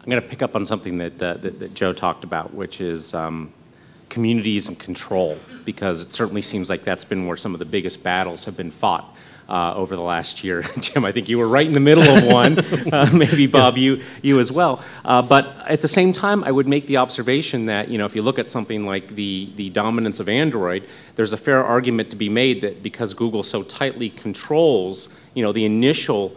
I'm going to pick up on something that Joe talked about, which is communities and control, because it certainly seems like that's been where some of the biggest battles have been fought over the last year. Jim, I think you were right in the middle of one. Maybe Bob, you as well. But at the same time, I would make the observation that, if you look at something like the dominance of Android, there's a fair argument to be made that because Google so tightly controls, the initial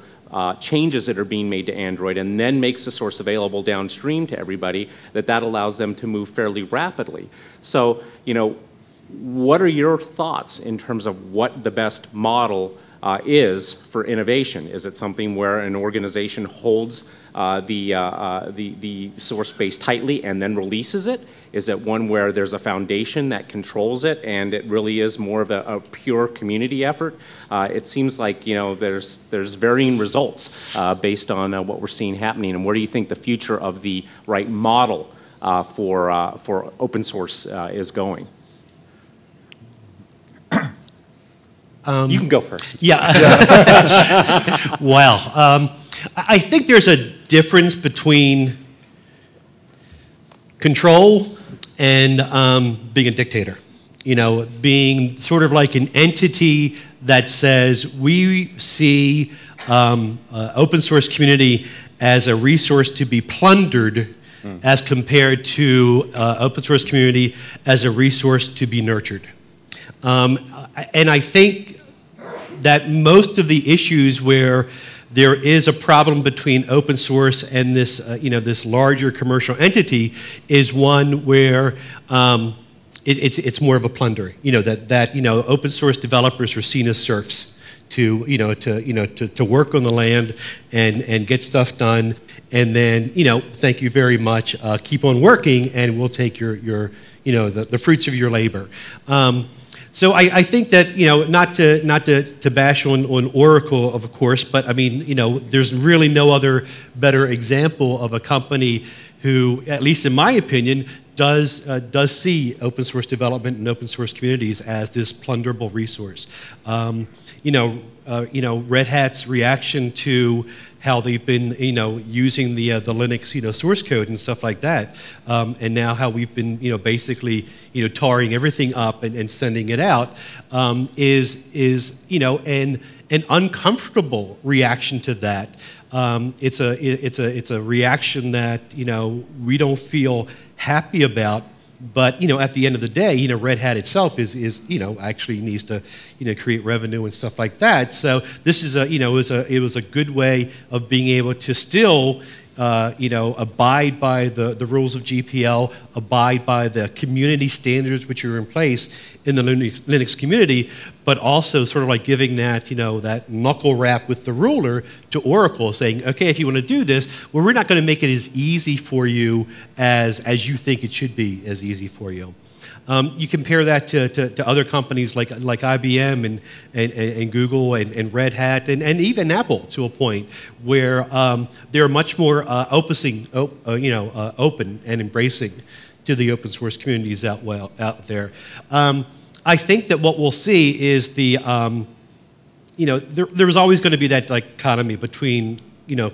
changes that are being made to Android and then makes the source available downstream to everybody, that allows them to move fairly rapidly. So, what are your thoughts in terms of what the best model is for innovation? Is it something where an organization holds the source base tightly and then releases it? Is it one where there's a foundation that controls it and it really is more of a pure community effort? It seems like there's varying results based on what we're seeing happening. And where do you think the future of the right model for open source is going? You can go first. Yeah. Well, I think there's a difference between control and being a dictator. Being sort of like an entity that says we see open source community as a resource to be plundered as compared to open source community as a resource to be nurtured. And I think that most of the issues where there is a problem between open source and this, this larger commercial entity is one where it's more of a plunder. Open source developers are seen as serfs to work on the land and get stuff done, and then thank you very much, keep on working, and we'll take the fruits of your labor. So I think that, not to bash on Oracle, of course, but I mean, there's really no other better example of a company who, at least in my opinion, does see open source development and open source communities as this plunderable resource. Red Hat's reaction to how they've been, using the Linux, source code and stuff like that, and now how we've been, basically, tarring everything up and sending it out, is an uncomfortable reaction to that. It's a reaction that we don't feel happy about. But at the end of the day, Red Hat itself is actually needs to create revenue and stuff like that. So this is it was a good way of being able to still abide by the rules of GPL, abide by the community standards which are in place in the Linux community, but also sort of like giving that that knuckle rap with the ruler to Oracle, saying, okay, if you want to do this, well, we're not going to make it as easy for you as you think it should be as easy for you. You compare that to other companies like IBM and Google and Red Hat and even Apple to a point where they're much more open and embracing to the open source communities out there. I think that what we'll see is there was always going to be that dichotomy between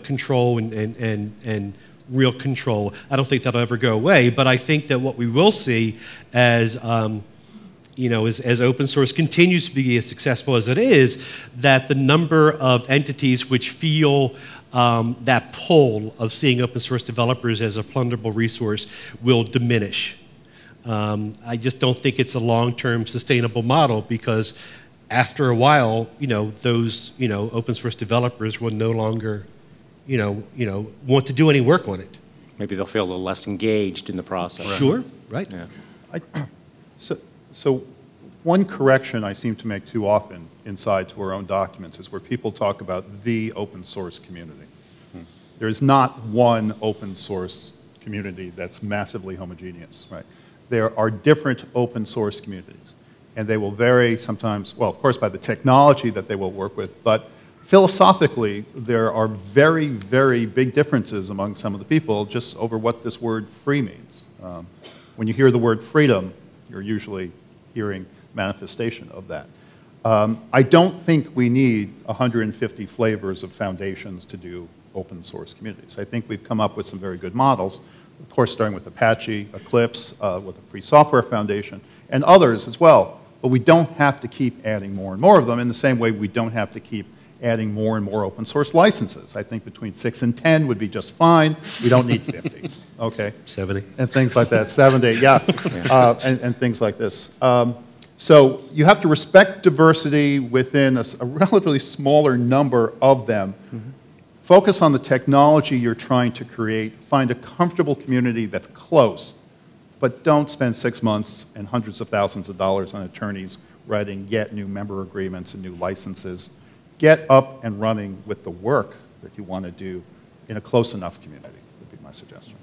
control and real control. I don't think that'll ever go away, but I think that what we will see as as open source continues to be as successful as it is, that the number of entities which feel that pull of seeing open source developers as a plunderable resource will diminish. I just don't think it's a long-term sustainable model, because after a while, those open source developers will no longer want to do any work on it. Maybe they'll feel a little less engaged in the process. Right. Sure, right. Yeah. So one correction I seem to make too often inside to our own documents is where people talk about the open source community. There is not one open source community that's massively homogeneous, right? There are different open source communities, and they will vary sometimes, well, of course, by the technology that they will work with, but philosophically, there are very, very big differences among some of the people just over what this word free means. When you hear the word freedom, you're usually hearing manifestation of that. I don't think we need 150 flavors of foundations to do open source communities. I think we've come up with some very good models, of course starting with Apache, Eclipse, with the Free Software Foundation, and others as well. But we don't have to keep adding more and more of them in the same way we don't have to keep adding more and more open source licenses. I think between 6 and 10 would be just fine. We don't need 50, okay? 70. And things like that, 70, yeah, and things like this. So you have to respect diversity within a relatively smaller number of them. Mm-hmm. Focus on the technology you're trying to create. Find a comfortable community that's close, but don't spend 6 months and hundreds of thousands of dollars on attorneys writing yet new member agreements and new licenses. Get up and running with the work that you want to do in a close enough community, would be my suggestion.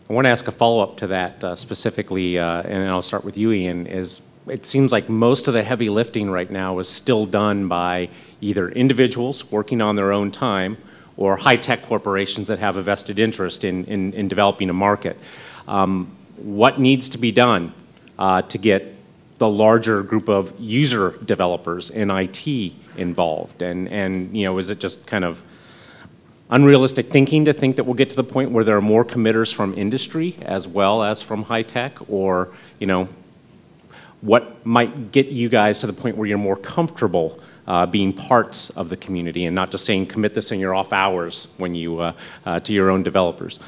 I want to ask a follow-up to that specifically, and I'll start with you, Iain, is it seems like most of the heavy lifting right now is still done by either individuals working on their own time or high-tech corporations that have a vested interest in developing a market. What needs to be done to get the larger group of user developers in IT involved? And you know, is it just kind of unrealistic thinking to think that we'll get to the point where there are more committers from industry as well as from high tech? Or, you know, what might get you guys to the point where you're more comfortable being parts of the community and not just saying commit this in your off hours when you to your own developers?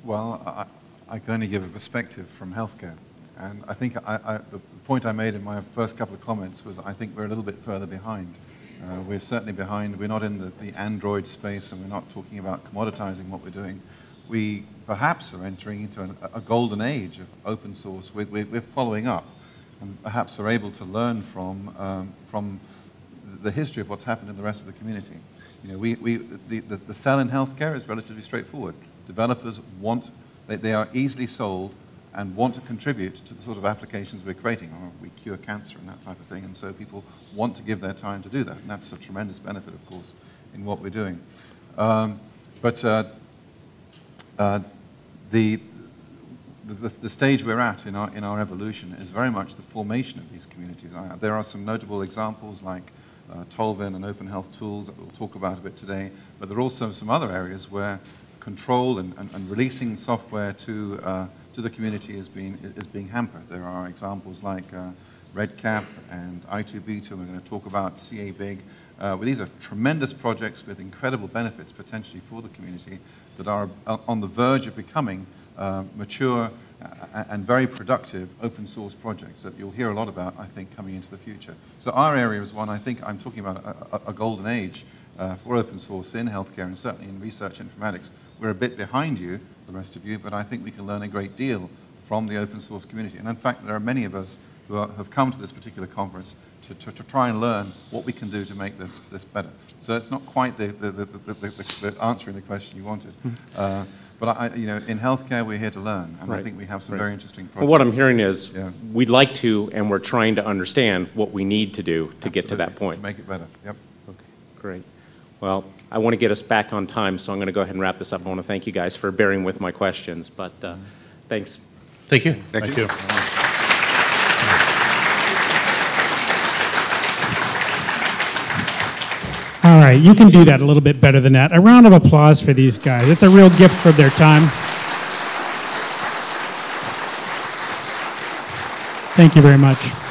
Well, I can only give a perspective from healthcare. And I think the point I made in my first couple of comments was I think we're a little bit further behind. We're certainly behind. We're not in the Android space, and we're not talking about commoditizing what we're doing. We perhaps are entering into a golden age of open source. We're following up, and perhaps are able to learn from the history of what's happened in the rest of the community. You know, the sell in healthcare is relatively straightforward. Developers want, they are easily sold and want to contribute to the sort of applications we're creating. We cure cancer and that type of thing, and so people want to give their time to do that, and that's a tremendous benefit, of course, in what we're doing. The stage we're at in our evolution is very much the formation of these communities. There are some notable examples like Tolvin and Open Health Tools that we'll talk about a bit today, but there are also some other areas where control and releasing software to the community is being hampered. There are examples like RedCap and I2B2, and we're going to talk about CA Big. These are tremendous projects with incredible benefits potentially for the community that are on the verge of becoming mature and very productive open source projects that you'll hear a lot about, I think, coming into the future. So our area is one, I think I'm talking about a golden age for open source in healthcare and certainly in research informatics. We're a bit behind you, the rest of you, but I think we can learn a great deal from the open source community. And in fact, there are many of us who have come to this particular conference to try and learn what we can do to make this better. So it's not quite the answering the question you wanted. But you know, in healthcare, we're here to learn, and I think we have some very interesting projects. Well, what I'm hearing is we'd like to, and we're trying to understand what we need to do to get to that point. To make it better, yep. Okay, great. Well, I want to get us back on time, so I'm going to go ahead and wrap this up. I want to thank you guys for bearing with my questions, but thanks. Thank you. Thank you. All right, you can do that a little bit better than that. A round of applause for these guys. It's a real gift for their time. Thank you very much.